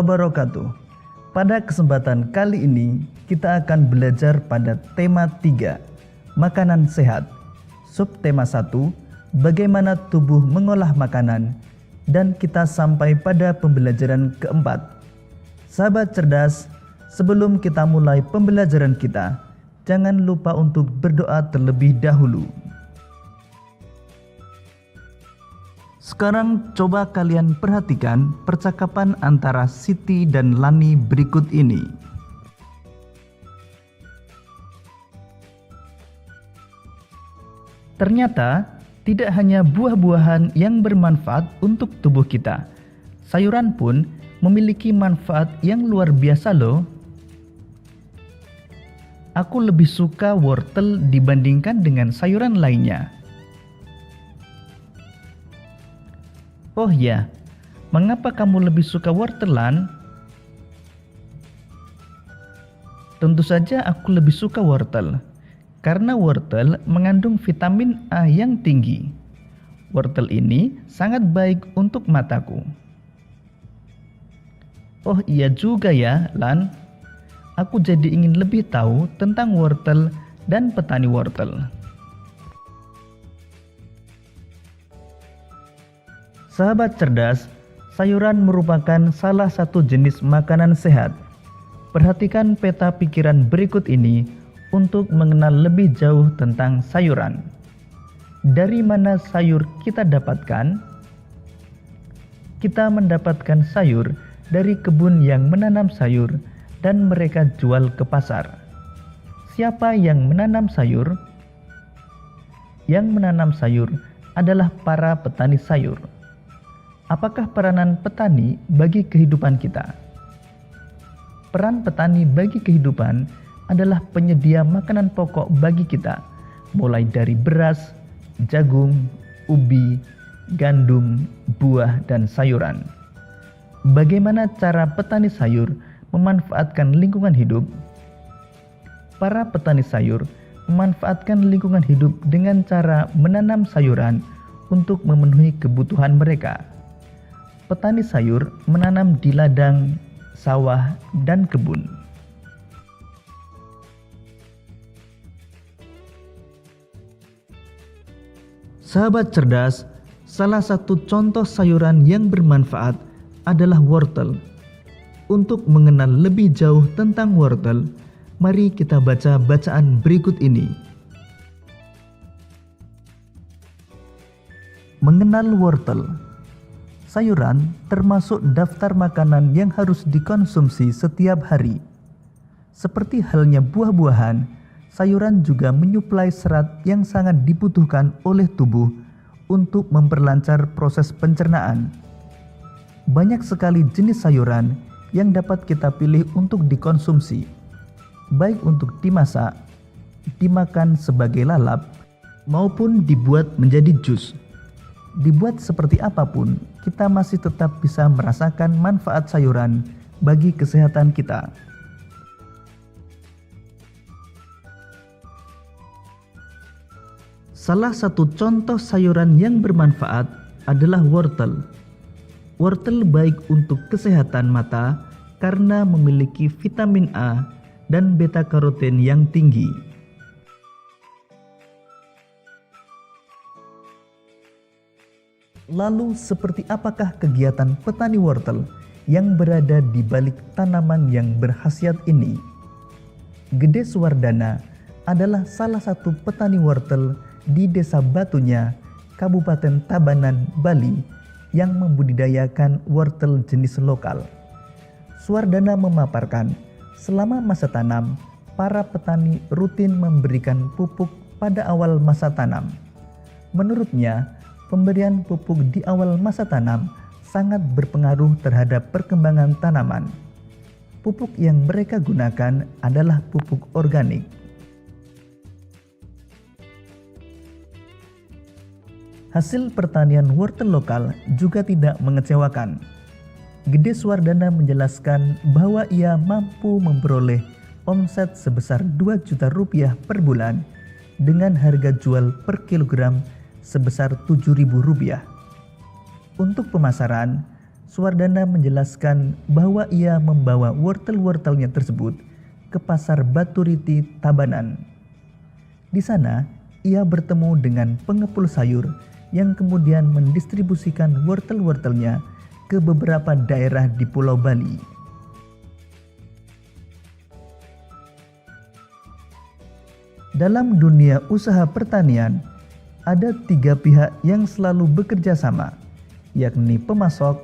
wabarakatuh. Pada kesempatan kali ini kita akan belajar pada tema 3, makanan sehat. Subtema 1, bagaimana tubuh mengolah makanan, dan kita sampai pada pembelajaran keempat. Sahabat cerdas, sebelum kita mulai pembelajaran kita, jangan lupa untuk berdoa terlebih dahulu. Sekarang coba kalian perhatikan percakapan antara Siti dan Lani berikut ini. Ternyata tidak hanya buah-buahan yang bermanfaat untuk tubuh kita. Sayuran pun memiliki manfaat yang luar biasa loh. Aku lebih suka wortel dibandingkan dengan sayuran lainnya. Oh ya, mengapa kamu lebih suka wortelan? Tentu saja aku lebih suka wortel, karena wortel mengandung vitamin A yang tinggi. Wortel ini sangat baik untuk mataku. Oh iya juga ya, Lan. Aku jadi ingin lebih tahu tentang wortel dan petani wortel. Sahabat cerdas, sayuran merupakan salah satu jenis makanan sehat. Perhatikan peta pikiran berikut ini untuk mengenal lebih jauh tentang sayuran. Dari mana sayur kita dapatkan? Kita mendapatkan sayur dari kebun yang menanam sayur dan mereka jual ke pasar. Siapa yang menanam sayur? Yang menanam sayur adalah para petani sayur. Apakah peranan petani bagi kehidupan kita? Peran petani bagi kehidupan adalah penyedia makanan pokok bagi kita, mulai dari beras, jagung, ubi, gandum, buah, dan sayuran. Bagaimana cara petani sayur memanfaatkan lingkungan hidup? Para petani sayur memanfaatkan lingkungan hidup dengan cara menanam sayuran untuk memenuhi kebutuhan mereka. Petani sayur menanam di ladang, sawah, dan kebun. Sahabat cerdas, salah satu contoh sayuran yang bermanfaat adalah wortel. Untuk mengenal lebih jauh tentang wortel, mari kita baca bacaan berikut ini. Mengenal wortel. Sayuran termasuk daftar makanan yang harus dikonsumsi setiap hari. Seperti halnya buah-buahan, sayuran juga menyuplai serat yang sangat dibutuhkan oleh tubuh untuk memperlancar proses pencernaan. Banyak sekali jenis sayuran yang dapat kita pilih untuk dikonsumsi, baik untuk dimasak, dimakan sebagai lalap, maupun dibuat menjadi jus. Dibuat seperti apapun, kita masih tetap bisa merasakan manfaat sayuran bagi kesehatan kita. Salah satu contoh sayuran yang bermanfaat adalah wortel. Wortel baik untuk kesehatan mata karena memiliki vitamin A dan beta-karoten yang tinggi. Lalu seperti apakah kegiatan petani wortel yang berada di balik tanaman yang berkhasiat ini? Gede Suwardana adalah salah satu petani wortel di Desa Batunya, Kabupaten Tabanan, Bali, yang membudidayakan wortel jenis lokal. Suwardana memaparkan, selama masa tanam, para petani rutin memberikan pupuk pada awal masa tanam. Menurutnya, pemberian pupuk di awal masa tanam sangat berpengaruh terhadap perkembangan tanaman. Pupuk yang mereka gunakan adalah pupuk organik. Hasil pertanian wortel lokal juga tidak mengecewakan. Gede Suwardana menjelaskan bahwa ia mampu memperoleh omset sebesar 2 juta rupiah per bulan dengan harga jual per kilogram sebesar Rp7.000. Untuk pemasaran, Suwardana menjelaskan bahwa ia membawa wortel-wortelnya tersebut ke pasar Baturiti, Tabanan. Di sana, ia bertemu dengan pengepul sayur yang kemudian mendistribusikan wortel-wortelnya ke beberapa daerah di Pulau Bali. Dalam dunia usaha pertanian, ada 3 pihak yang selalu bekerja sama, yakni pemasok,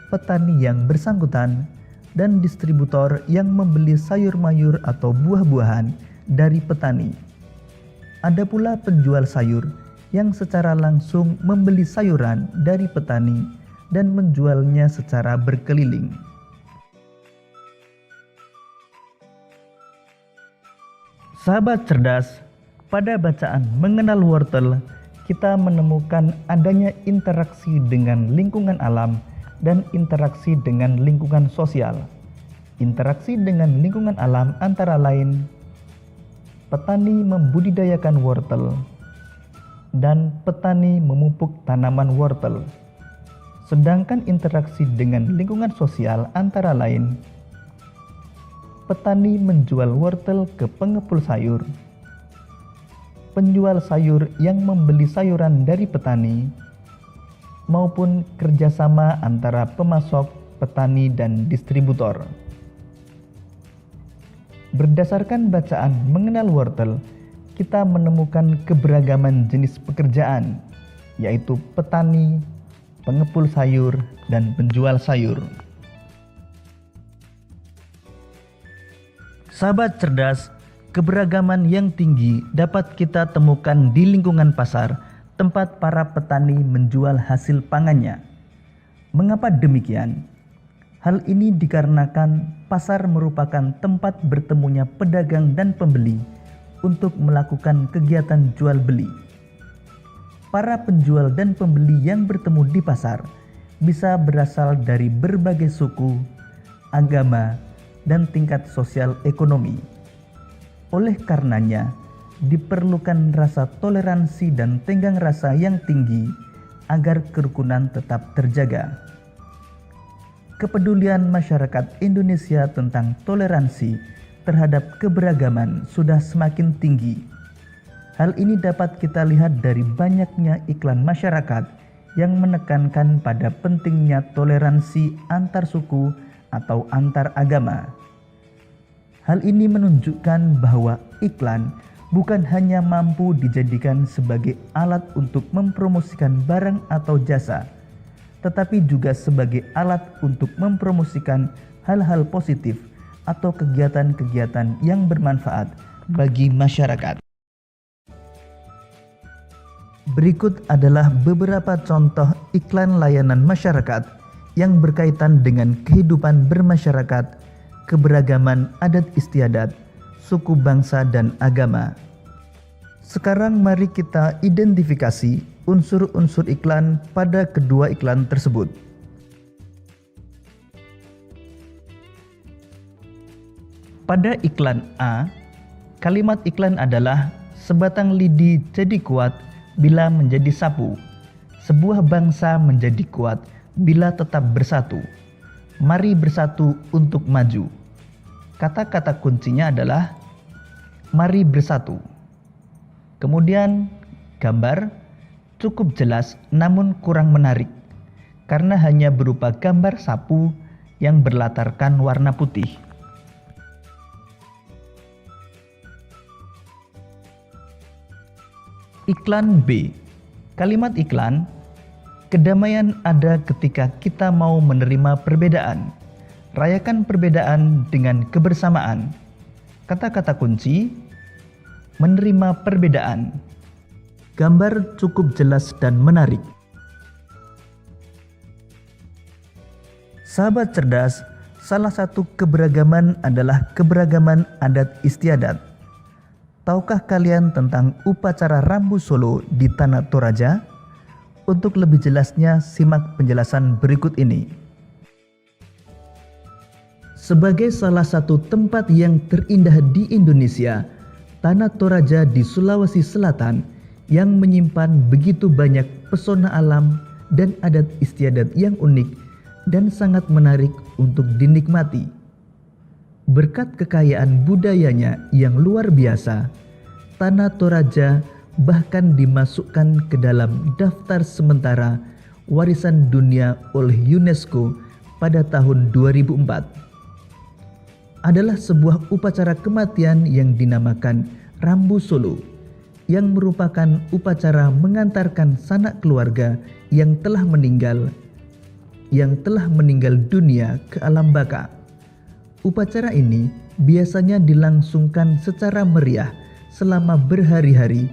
petani yang bersangkutan, dan distributor yang membeli sayur mayur atau buah-buahan dari petani. Ada pula penjual sayur yang secara langsung membeli sayuran dari petani dan menjualnya secara berkeliling. Sahabat cerdas, pada bacaan mengenal wortel, kita menemukan adanya interaksi dengan lingkungan alam dan interaksi dengan lingkungan sosial. Interaksi dengan lingkungan alam antara lain petani membudidayakan wortel dan petani memupuk tanaman wortel. Sedangkan interaksi dengan lingkungan sosial antara lain petani menjual wortel ke pengepul sayur, penjual sayur yang membeli sayuran dari petani, maupun kerjasama antara pemasok, petani, dan distributor. Berdasarkan bacaan mengenal wortel, kita menemukan keberagaman jenis pekerjaan, yaitu petani, pengepul sayur, dan penjual sayur. Sahabat cerdas, keberagaman yang tinggi dapat kita temukan di lingkungan pasar, tempat para petani menjual hasil pangannya. Mengapa demikian? Hal ini dikarenakan pasar merupakan tempat bertemunya pedagang dan pembeli untuk melakukan kegiatan jual beli. Para penjual dan pembeli yang bertemu di pasar bisa berasal dari berbagai suku, agama, dan tingkat sosial ekonomi. Oleh karenanya, diperlukan rasa toleransi dan tenggang rasa yang tinggi agar kerukunan tetap terjaga. Kepedulian masyarakat Indonesia tentang toleransi terhadap keberagaman sudah semakin tinggi. Hal ini dapat kita lihat dari banyaknya iklan masyarakat yang menekankan pada pentingnya toleransi antar suku atau antar agama. Hal ini menunjukkan bahwa iklan bukan hanya mampu dijadikan sebagai alat untuk mempromosikan barang atau jasa, tetapi juga sebagai alat untuk mempromosikan hal-hal positif atau kegiatan-kegiatan yang bermanfaat bagi masyarakat. Berikut adalah beberapa contoh iklan layanan masyarakat yang berkaitan dengan kehidupan bermasyarakat, keberagaman adat istiadat, suku bangsa dan agama. Sekarang mari kita identifikasi unsur-unsur iklan pada kedua iklan tersebut. Pada iklan A, kalimat iklan adalah sebatang lidi jadi kuat bila menjadi sapu. Sebuah bangsa menjadi kuat bila tetap bersatu. Mari bersatu untuk maju. Kata-kata kuncinya adalah mari bersatu. Kemudian gambar cukup jelas namun kurang menarik karena hanya berupa gambar sapu yang berlatarkan warna putih. Iklan B. Kalimat iklan, kedamaian ada ketika kita mau menerima perbedaan. Rayakan perbedaan dengan kebersamaan. Kata-kata kunci, menerima perbedaan. Gambar cukup jelas dan menarik. Sahabat cerdas, salah satu keberagaman adalah keberagaman adat istiadat. Tahukah kalian tentang upacara Rambu Solo di Tanah Toraja? Untuk lebih jelasnya, simak penjelasan berikut ini. Sebagai salah satu tempat yang terindah di Indonesia, Tanah Toraja di Sulawesi Selatan yang menyimpan begitu banyak pesona alam dan adat istiadat yang unik dan sangat menarik untuk dinikmati. Berkat kekayaan budayanya yang luar biasa, Tanah Toraja bahkan dimasukkan ke dalam daftar sementara warisan dunia oleh UNESCO pada tahun 2004. Adalah sebuah upacara kematian yang dinamakan Rambu Solo, yang merupakan upacara mengantarkan sanak keluarga yang telah meninggal dunia ke alam baka. Upacara ini biasanya dilangsungkan secara meriah selama berhari-hari